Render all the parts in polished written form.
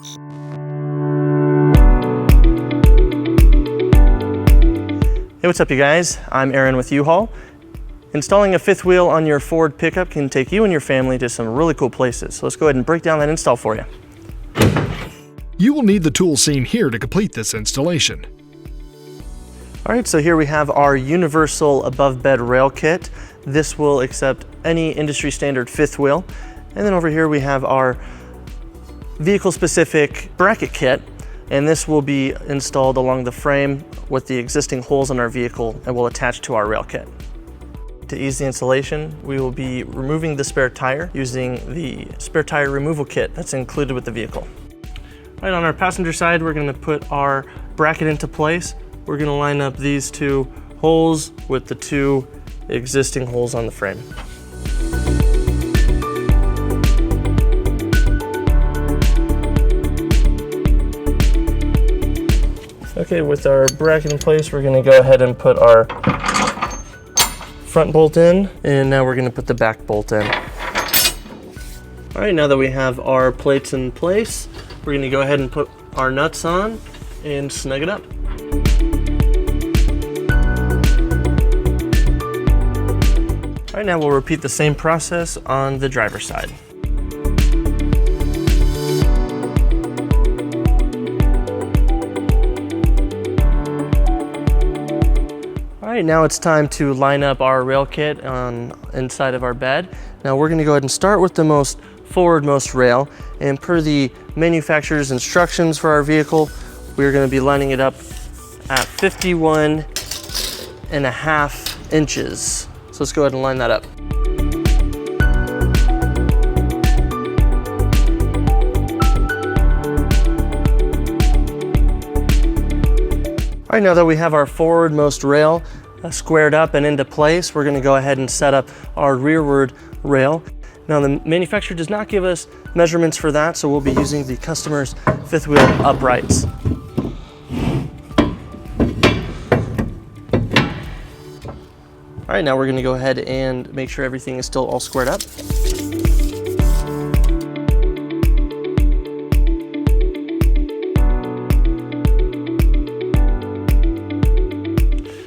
Hey, what's up you guys? I'm Aaron with U-Haul. Installing a fifth wheel on your Ford pickup can take you and your family to some really cool places. So let's go ahead and break down that install for you. You will need the tools seen here to complete this installation. All right, so here we have our universal above bed rail kit. This will accept any industry standard fifth wheel. And then over here we have our vehicle specific bracket kit. And this will be installed along the frame with the existing holes in our vehicle and will attach to our rail kit. To ease the installation, we will be removing the spare tire using the spare tire removal kit that's included with the vehicle. Right, on our passenger side, we're going to put our bracket into place. We're going to line up these two holes with the two existing holes on the frame. Okay, with our bracket in place, we're going to go ahead and put our front bolt in, and now we're going to put the back bolt in. All right, now that we have our plates in place, we're going to go ahead and put our nuts on and snug it up. All right, now we'll repeat the same process on the driver's side. All right, now it's time to line up our rail kit on inside of our bed. Now we're going to go ahead and start with the most forwardmost rail, and per the manufacturer's instructions for our vehicle, we're going to be lining it up at 51.5 inches. So let's go ahead and line that up. All right, now that we have our forwardmost rail squared up and into place, we're going to go ahead and set up our rearward rail. Now the manufacturer does not give us measurements for that, so we'll be using the customer's fifth wheel uprights. All right, now we're going to go ahead and make sure everything is still all squared up.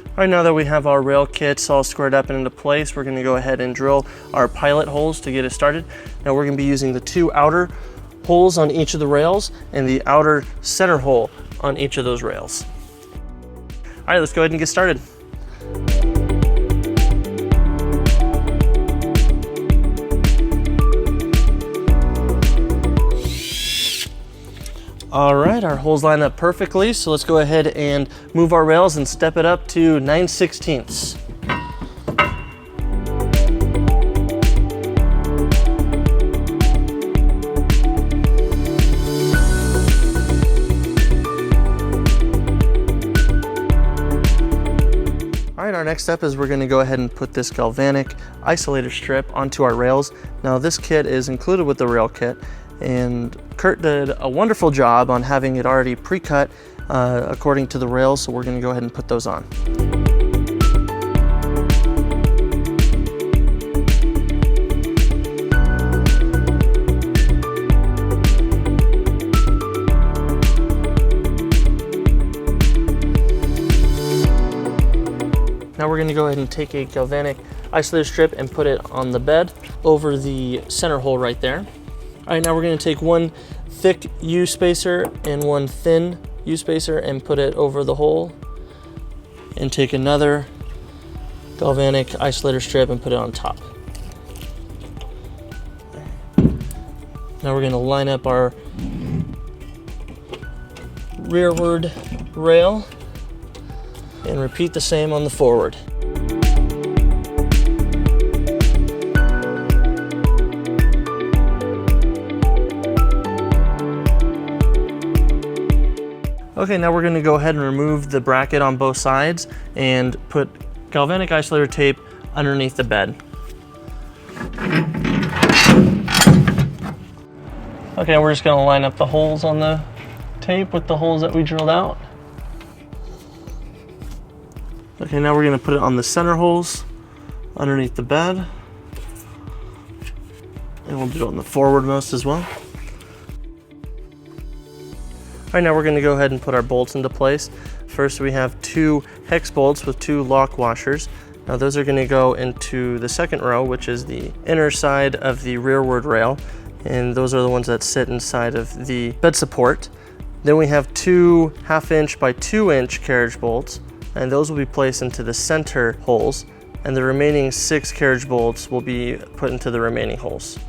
All right, now that we have our rail kits all squared up and into place, we're going to go ahead and drill our pilot holes to get it started. Now we're going to be using the two outer holes on each of the rails and the outer center hole on each of those rails. All right, let's go ahead and get started. All right, our holes line up perfectly, so let's go ahead and move our rails and step it up to 9/16. All right, our next step is we're going to go ahead and put this galvanic isolator strip onto our rails. Now this kit is included with the rail kit, and Curt did a wonderful job on having it already pre-cut according to the rails, so we're going to go ahead and put those on. Now we're going to go ahead and take a galvanic isolator strip and put it on the bed over the center hole right there. All right, now we're going to take one thick U-spacer and one thin U-spacer and put it over the hole, and take another galvanic isolator strip and put it on top. Now we're going to line up our rearward rail and repeat the same on the forward. Okay, now we're going to go ahead and remove the bracket on both sides and put galvanic isolator tape underneath the bed. Okay, we're just going to line up the holes on the tape with the holes that we drilled out. Okay, now we're going to put it on the center holes underneath the bed. And we'll do it on the forwardmost as well. All right, now we're gonna go ahead and put our bolts into place. First, we have 2 hex bolts with 2 lock washers. Now those are gonna go into the second row, which is the inner side of the rearward rail. And those are the ones that sit inside of the bed support. Then we have 2 1/2" by 2" carriage bolts, and those will be placed into the center holes, and the remaining 6 carriage bolts will be put into the remaining holes.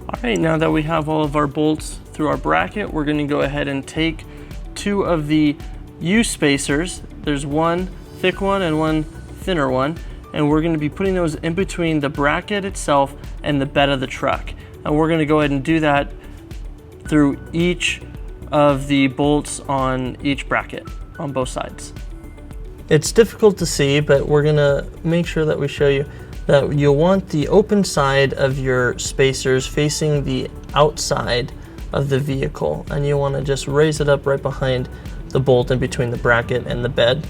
All right, now that we have all of our bolts through our bracket, we're gonna go ahead and take 2 of the U spacers. There's one thick one and one thinner one, and we're gonna be putting those in between the bracket itself and the bed of the truck. And we're gonna go ahead and do that through each of the bolts on each bracket on both sides. It's difficult to see, but we're gonna make sure that we show you that you'll want the open side of your spacers facing the outside of the vehicle, and you wanna just raise it up right behind the bolt in between the bracket and the bed.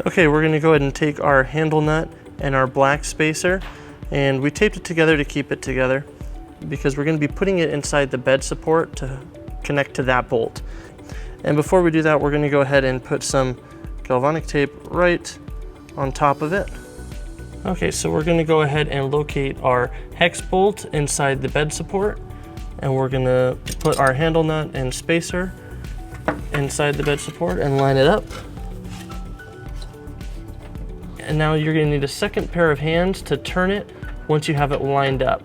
Okay, we're gonna go ahead and take our handle nut and our black spacer, and we taped it together to keep it together because we're gonna be putting it inside the bed support to connect to that bolt. And before we do that, we're gonna go ahead and put some galvanic tape right on top of it. Okay, so we're gonna go ahead and locate our hex bolt inside the bed support, and we're gonna put our handle nut and spacer inside the bed support and line it up. And now you're gonna need a second pair of hands to turn it once you have it lined up.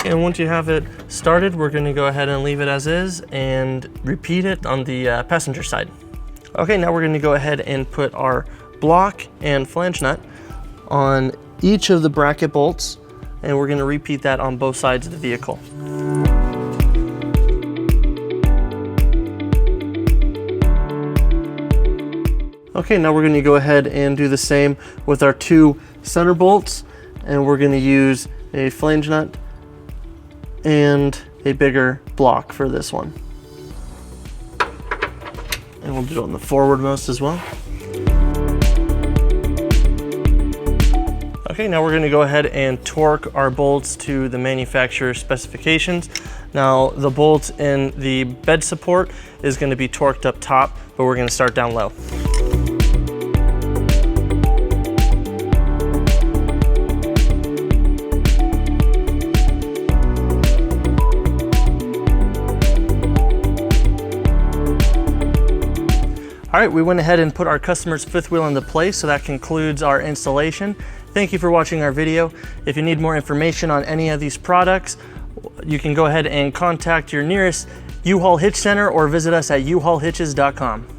And once you have it started, we're gonna go ahead and leave it as is and repeat it on the passenger side. Okay, now we're gonna go ahead and put our block and flange nut on each of the bracket bolts, and we're gonna repeat that on both sides of the vehicle. Okay, now we're gonna go ahead and do the same with our 2 center bolts, and we're gonna use a flange nut and a bigger block for this one. And we'll do it on the forwardmost as well. Okay, now we're gonna go ahead and torque our bolts to the manufacturer's specifications. Now, the bolt in the bed support is gonna be torqued up top, but we're gonna start down low. All right, we went ahead and put our customer's fifth wheel into place, so that concludes our installation. Thank you for watching our video. If you need more information on any of these products, you can go ahead and contact your nearest U-Haul Hitch Center or visit us at uhaulhitches.com.